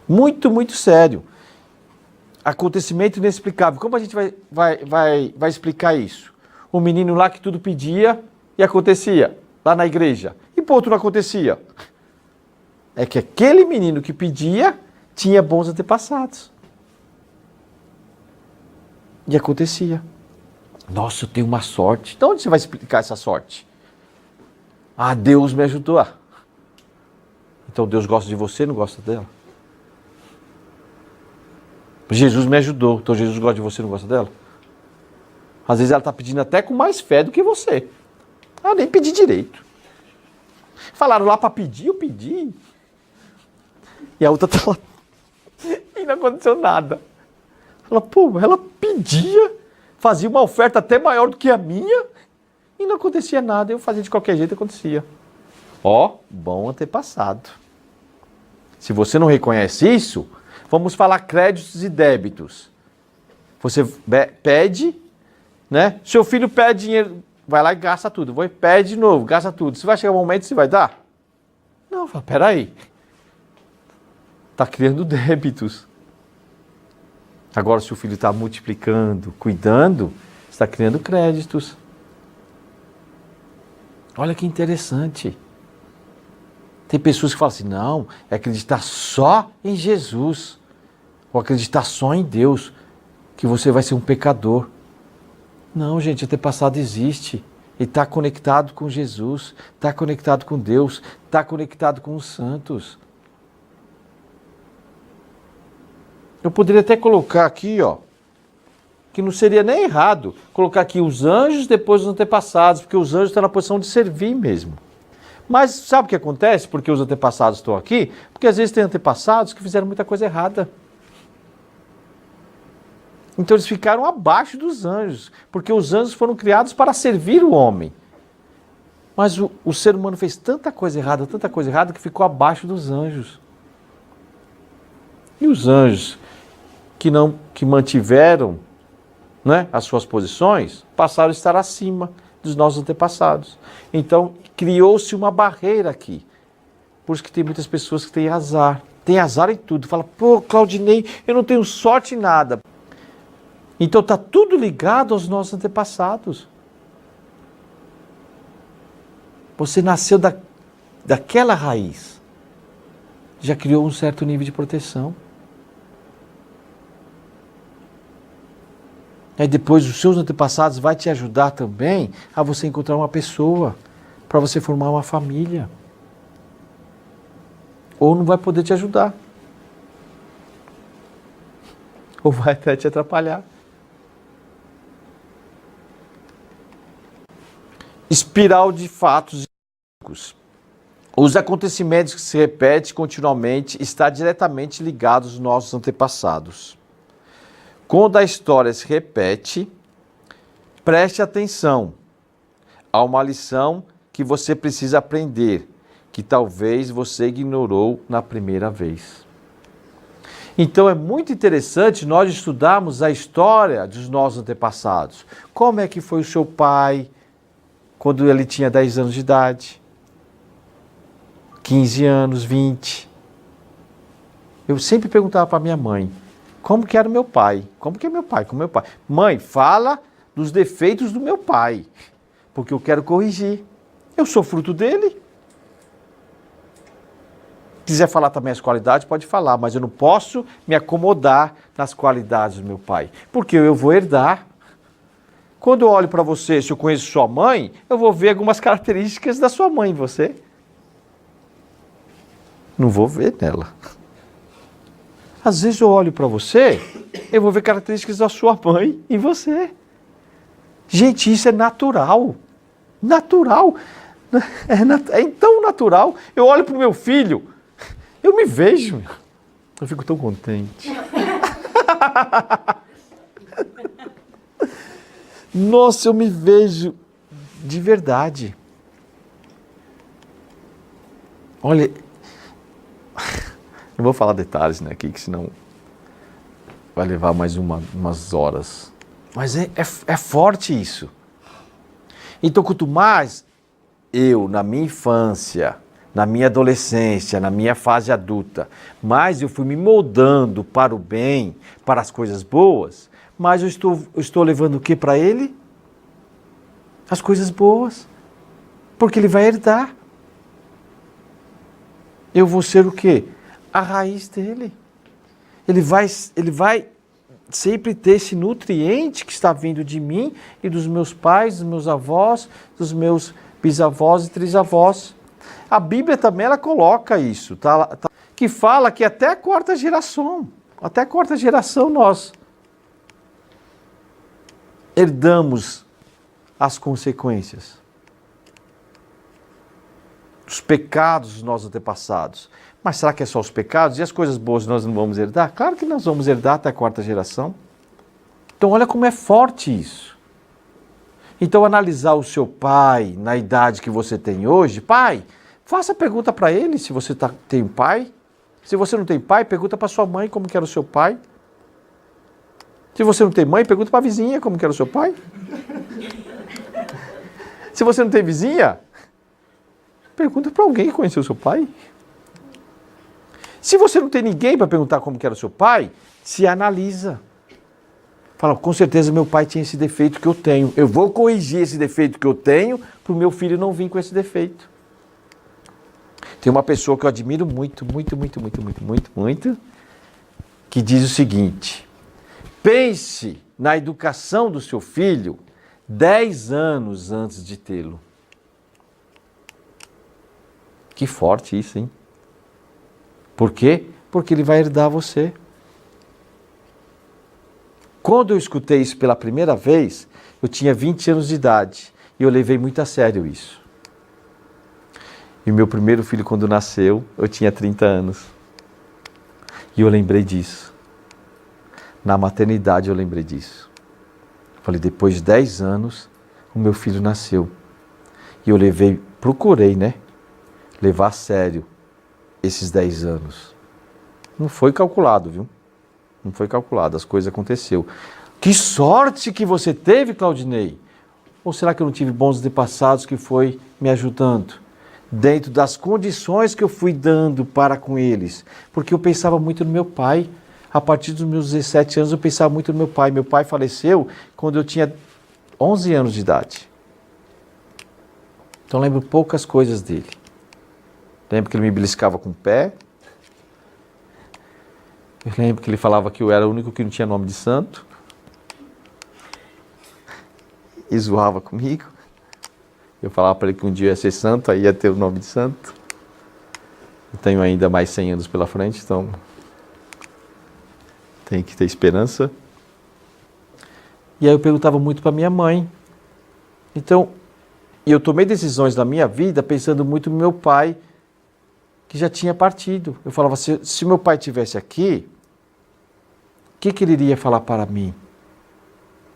Muito, muito sério. Acontecimento inexplicável. Como a gente vai explicar isso? O menino lá que tudo pedia e acontecia, lá na igreja. E por outro não acontecia. É que aquele menino que pedia tinha bons antepassados. E acontecia. Nossa, eu tenho uma sorte. Então onde você vai explicar essa sorte? Ah, Deus me ajudou. Então Deus gosta de você, não gosta dela? Jesus me ajudou, então Jesus gosta de você, não gosta dela? Às vezes ela está pedindo até com mais fé do que você. Ah, nem pedi direito. Falaram lá para pedir, eu pedi. E a outra está lá. E não aconteceu nada. Ela, pô, ela pedia, fazia uma oferta até maior do que a minha, e não acontecia nada. Eu fazia de qualquer jeito e acontecia. Ó, bom antepassado. Se você não reconhece isso, vamos falar créditos e débitos. Você pede, né? Seu filho pede dinheiro, vai lá e gasta tudo. Pede de novo, gasta tudo. Se vai chegar um momento, você vai dar? Não, fala, peraí. Está criando débitos. Agora, se o filho está multiplicando, cuidando, está criando créditos. Olha que interessante. Tem pessoas que falam assim, não, é acreditar só em Jesus, ou acreditar só em Deus, que você vai ser um pecador. Não, gente, antepassado existe. Ele está conectado com Jesus, está conectado com Deus, está conectado com os santos. Eu poderia até colocar aqui, ó, que não seria nem errado, colocar aqui os anjos, depois os antepassados, porque os anjos estão na posição de servir mesmo. Mas sabe o que acontece? Porque os antepassados estão aqui? Porque às vezes tem antepassados que fizeram muita coisa errada. Então eles ficaram abaixo dos anjos, porque os anjos foram criados para servir o homem. Mas o ser humano fez tanta coisa errada, que ficou abaixo dos anjos. E os anjos que mantiveram, né, as suas posições, passaram a estar acima dos nossos antepassados. Então, criou-se uma barreira aqui. Por isso que tem muitas pessoas que têm azar. Tem azar em tudo. Fala, pô, Claudinei, eu não tenho sorte em nada. Então, está tudo ligado aos nossos antepassados. Você nasceu daquela raiz. Já criou um certo nível de proteção. Aí depois os seus antepassados vai te ajudar também a você encontrar uma pessoa para você formar uma família. Ou não vai poder te ajudar. Ou vai até te atrapalhar. Espiral de fatos históricos. Os acontecimentos que se repetem continuamente estão diretamente ligados aos nossos antepassados. Quando a história se repete, preste atenção. Há uma lição que você precisa aprender, que talvez você ignorou na primeira vez. Então é muito interessante nós estudarmos a história dos nossos antepassados. Como é que foi o seu pai quando ele tinha 10 anos de idade? 15 anos, 20. Eu sempre perguntava para minha mãe, como que era o meu pai? Como que é meu pai? Como é meu pai? Mãe, fala dos defeitos do meu pai, porque eu quero corrigir. Eu sou fruto dele. Quiser falar também as qualidades, pode falar, mas eu não posso me acomodar nas qualidades do meu pai, porque eu vou herdar. Quando eu olho para você, se eu conheço sua mãe, eu vou ver algumas características da sua mãe em você. Não vou ver nela. Às vezes eu olho para você, eu vou ver características da sua mãe em você. Gente, isso é natural. Natural. É tão natural. Eu olho para o meu filho, eu me vejo. Eu fico tão contente. Nossa, eu me vejo de verdade. Olha, não vou falar detalhes, né, aqui, que senão vai levar mais umas horas. Mas é forte isso. Então, quanto mais eu, na minha infância, na minha adolescência, na minha fase adulta, mais eu fui me moldando para o bem, para as coisas boas, mais eu estou levando o que para ele? As coisas boas. Porque ele vai herdar. Eu vou ser o quê? A raiz dele. Ele vai sempre ter esse nutriente que está vindo de mim e dos meus pais, dos meus avós, dos meus bisavós e trisavós. A Bíblia também ela coloca isso, que fala que até a quarta geração nós herdamos as consequências dos pecados dos nossos antepassados. Mas será que é só os pecados? E as coisas boas nós não vamos herdar? Claro que nós vamos herdar até a quarta geração. Então olha como é forte isso. Então analisar o seu pai na idade que você tem hoje, pai, faça a pergunta para ele se você tem um pai. Se você não tem pai, pergunta para sua mãe como que era o seu pai. Se você não tem mãe, pergunta para a vizinha como que era o seu pai. Se você não tem vizinha, pergunta para alguém que conheceu o seu pai. Se você não tem ninguém para perguntar como que era o seu pai, se analisa. Fala, com certeza meu pai tinha esse defeito que eu tenho. Eu vou corrigir esse defeito que eu tenho para o meu filho não vir com esse defeito. Tem uma pessoa que eu admiro muito, que diz o seguinte: pense na educação do seu filho 10 anos antes de tê-lo. Que forte isso, hein? Por quê? Porque ele vai herdar você. Quando eu escutei isso pela primeira vez, eu tinha 20 anos de idade e eu levei muito a sério isso. E meu primeiro filho, quando nasceu, eu tinha 30 anos. E eu lembrei disso. Na maternidade eu lembrei disso. Falei, depois de 10 anos, o meu filho nasceu. E eu procurei, levar a sério esses 10 anos. Não foi calculado, viu? Não foi calculado, as coisas aconteceram. Que sorte que você teve, Claudinei! Ou será que eu não tive bons antepassados que foi me ajudando? Dentro das condições que eu fui dando para com eles. Porque eu pensava muito no meu pai. A partir dos meus 17 anos eu pensava muito no meu pai. Meu pai faleceu quando eu tinha 11 anos de idade. Então eu lembro poucas coisas dele. Lembro que ele me beliscava com o pé. Eu lembro que ele falava que eu era o único que não tinha nome de santo. E zoava comigo. Eu falava para ele que um dia ia ser santo, aí ia ter o nome de santo. Eu tenho ainda mais 100 anos pela frente, então tem que ter esperança. E aí eu perguntava muito para minha mãe. Então, eu tomei decisões na minha vida pensando muito no meu pai, que já tinha partido. Eu falava, se meu pai estivesse aqui, o que ele iria falar para mim?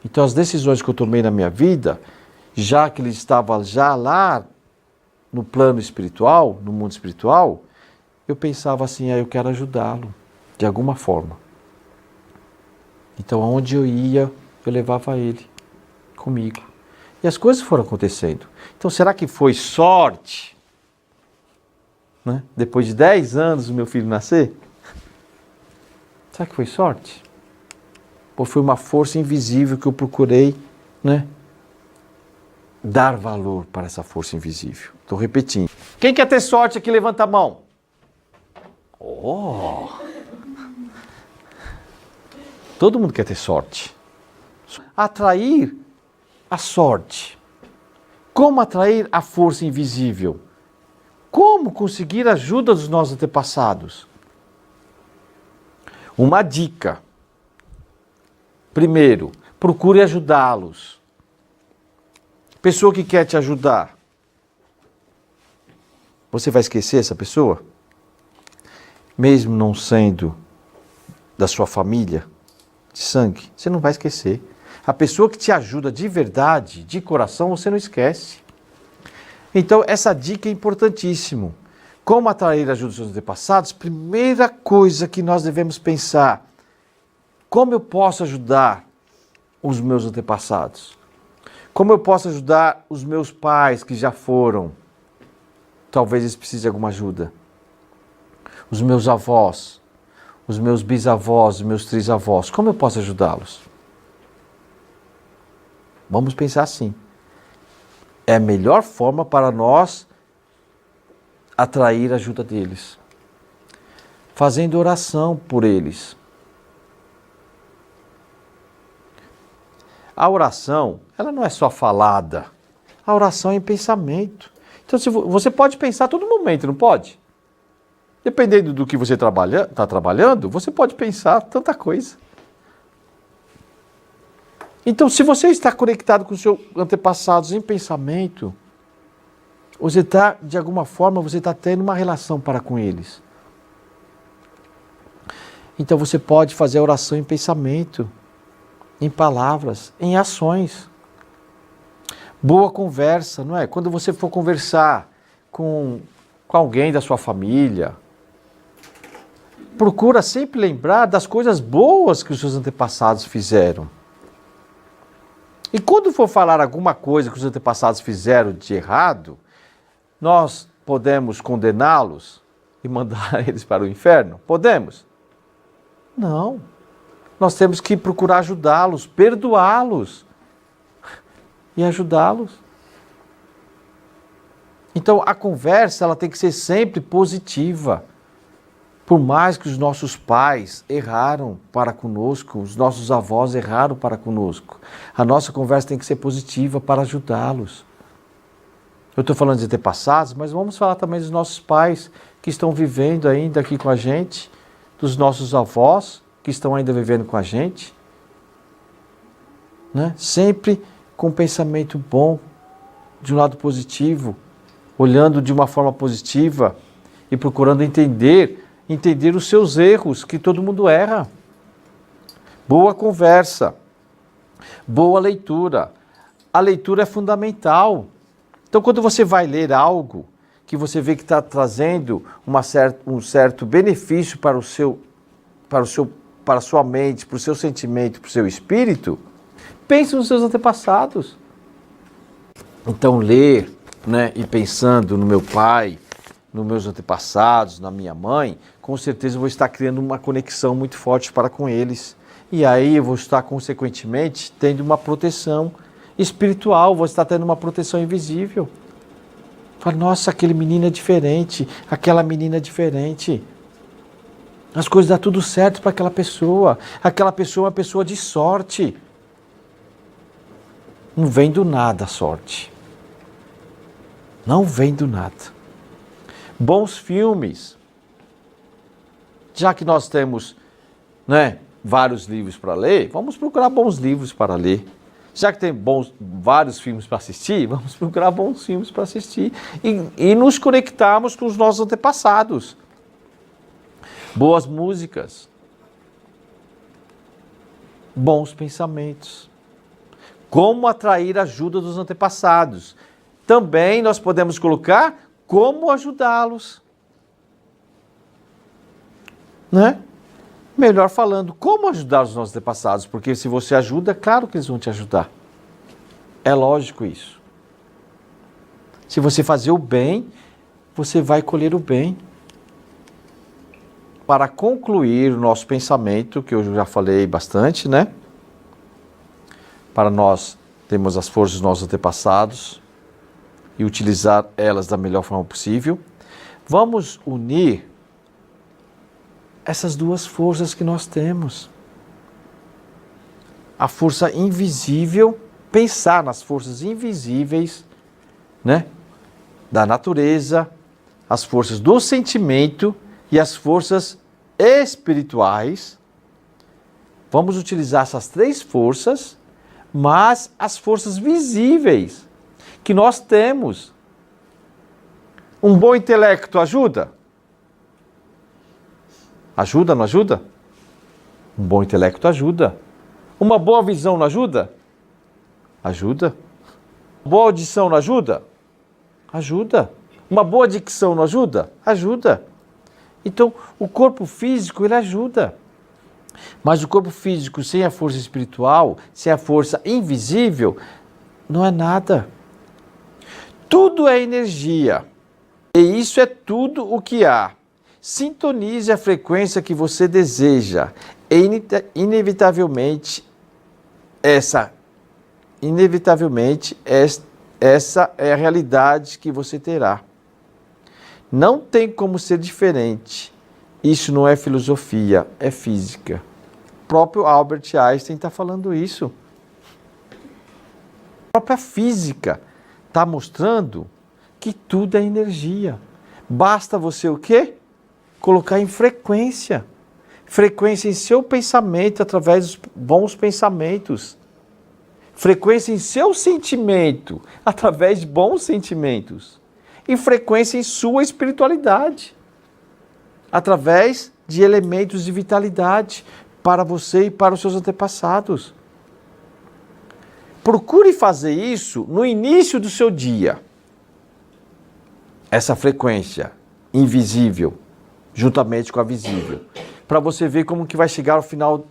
Então as decisões que eu tomei na minha vida, já que ele estava já lá no plano espiritual, no mundo espiritual, eu pensava assim, eu quero ajudá-lo, de alguma forma. Então aonde eu ia, eu levava ele comigo. E as coisas foram acontecendo. Então será que foi sorte? Depois de 10 anos o meu filho nascer? Será que foi sorte? Ou foi uma força invisível que eu procurei, dar valor para essa força invisível. Estou repetindo. Quem quer ter sorte aqui, levanta a mão. Oh! Todo mundo quer ter sorte. Atrair a sorte. Como atrair a força invisível? Como conseguir a ajuda dos nossos antepassados? Uma dica. Primeiro, procure ajudá-los. Pessoa que quer te ajudar. Você vai esquecer essa pessoa? Mesmo não sendo da sua família, de sangue, você não vai esquecer. A pessoa que te ajuda de verdade, de coração, você não esquece. Então, essa dica é importantíssima. Como atrair a ajuda dos seus antepassados? Primeira coisa que nós devemos pensar: como eu posso ajudar os meus antepassados? Como eu posso ajudar os meus pais que já foram? Talvez eles precisem de alguma ajuda. Os meus avós, os meus bisavós, os meus trisavós, como eu posso ajudá-los? Vamos pensar assim. É a melhor forma para nós atrair a ajuda deles. Fazendo oração por eles. A oração, ela não é só falada. A oração é em pensamento. Então, você pode pensar a todo momento, não pode? Dependendo do que você está trabalhando, você pode pensar tanta coisa. Então, se você está conectado com os seus antepassados em pensamento, você está, de alguma forma, você está tendo uma relação para com eles. Então, você pode fazer a oração em pensamento, em palavras, em ações. Boa conversa, não é? Quando você for conversar com alguém da sua família, procura sempre lembrar das coisas boas que os seus antepassados fizeram. E quando for falar alguma coisa que os antepassados fizeram de errado, nós podemos condená-los e mandar eles para o inferno? Podemos? Não. Nós temos que procurar ajudá-los, perdoá-los e ajudá-los. Então a conversa ela tem que ser sempre positiva. Por mais que os nossos pais erraram para conosco, os nossos avós erraram para conosco, a nossa conversa tem que ser positiva para ajudá-los. Eu estou falando de antepassados, mas vamos falar também dos nossos pais que estão vivendo ainda aqui com a gente, dos nossos avós que estão ainda vivendo com a gente, né? Sempre com um pensamento bom, de um lado positivo, olhando de uma forma positiva e procurando entender os seus erros, que todo mundo erra. Boa conversa, boa leitura. A leitura é fundamental. Então, quando você vai ler algo que você vê que está trazendo um certo benefício para a sua mente, para o seu sentimento, para o seu espírito, pense nos seus antepassados. Então, ler, né, e pensando no meu pai, nos meus antepassados, na minha mãe, com certeza eu vou estar criando uma conexão muito forte para com eles. E aí eu vou estar, consequentemente, tendo uma proteção espiritual, vou estar tendo uma proteção invisível. Fala, nossa, aquele menino é diferente, aquela menina é diferente. As coisas dão tudo certo para aquela pessoa. Aquela pessoa é uma pessoa de sorte. Não vem do nada a sorte. Não vem do nada. Bons filmes. Já que nós temos, né, vários livros para ler, vamos procurar bons livros para ler. Já que tem vários filmes para assistir, vamos procurar bons filmes para assistir e nos conectarmos com os nossos antepassados. Boas músicas. Bons pensamentos. Como atrair a ajuda dos antepassados. Também nós podemos colocar como ajudá-los. Né? Melhor falando, como ajudar os nossos antepassados? Porque se você ajuda, claro que eles vão te ajudar. É lógico isso. Se você fazer o bem, você vai colher o bem. Para concluir o nosso pensamento, que eu já falei bastante, né? Para nós temos as forças dos nossos antepassados e utilizar elas da melhor forma possível. Vamos unir essas duas forças que nós temos. A força invisível, pensar nas forças invisíveis, né, da natureza, as forças do sentimento e as forças espirituais. Vamos utilizar essas três forças, mas as forças visíveis que nós temos. Um bom intelecto ajuda? Ajuda, não ajuda? Um bom intelecto ajuda. Uma boa visão não ajuda? Ajuda. Boa audição não ajuda? Ajuda. Uma boa dicção não ajuda? Ajuda. Então, o corpo físico, ele ajuda. Mas o corpo físico sem a força espiritual, sem a força invisível, não é nada. Tudo é energia. E isso é tudo o que há. Sintonize a frequência que você deseja. E inevitavelmente, essa é a realidade que você terá. Não tem como ser diferente. Isso não é filosofia, é física. O próprio Albert Einstein está falando isso. A própria física está mostrando que tudo é energia. Basta você o quê? Colocar em frequência. Frequência em seu pensamento através dos bons pensamentos. Frequência em seu sentimento através de bons sentimentos. E frequência em sua espiritualidade através de elementos de vitalidade para você e para os seus antepassados. Procure fazer isso no início do seu dia. Essa frequência invisível, juntamente com a visível, para você ver como que vai chegar ao final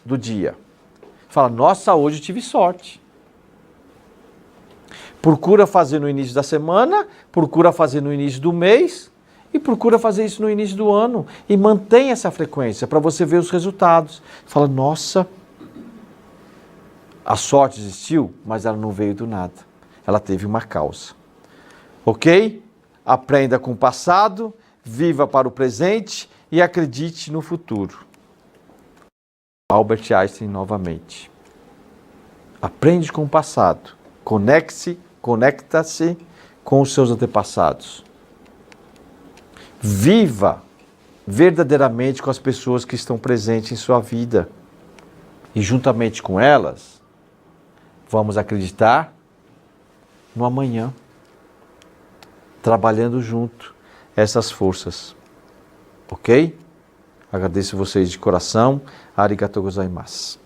do dia. Fala, nossa, hoje eu tive sorte. Procura fazer no início da semana, procura fazer no início do mês e procura fazer isso no início do ano e mantém essa frequência para você ver os resultados. Fala, nossa, a sorte existiu, mas ela não veio do nada. Ela teve uma causa. Ok? Aprenda com o passado, viva para o presente e acredite no futuro. Albert Einstein novamente. Aprende com o passado. Conecta-se com os seus antepassados. Viva verdadeiramente com as pessoas que estão presentes em sua vida. E juntamente com elas, vamos acreditar no amanhã. Trabalhando junto essas forças. Ok? Agradeço vocês de coração. Arigatou gozaimasu.